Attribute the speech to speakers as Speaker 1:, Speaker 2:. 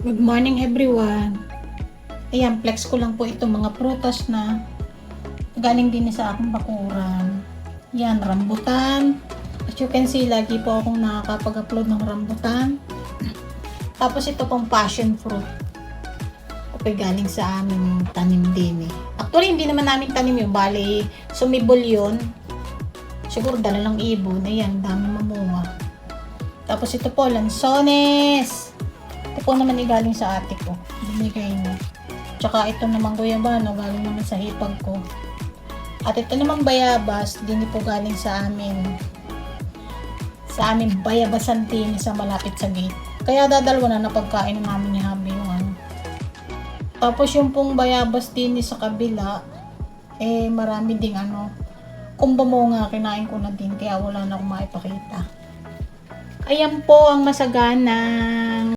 Speaker 1: Good morning everyone. Ayan, flex ko lang po itong mga prutas na galing din sa aking bakuran. Yan, rambutan. As you can see, lagi po akong nakakapag-upload ng rambutan. Tapos ito pong passion fruit. Ito galing sa aming tanim din eh. Actually, hindi naman namin tanim yun. Bali, sumibol yun. Siguro dala lang ibon. Ayan, dami mamunga. Tapos ito po, lansones. Ito po naman galing sa ate ko. Binigay niya. Tsaka ito naman guyabano, galing naman sa hipag ko. At ito naman bayabas, din po galing sa amin. Sa amin bayabasan din sa malapit sa gate. Kaya dadalwa na napagkain namin ni Habi yung ano. Tapos yung pong bayabas din sa kabila, eh marami ding ano. Kung bumunga, kinain ko na din, kaya wala na akong maipakita. Ayan po ang masaganang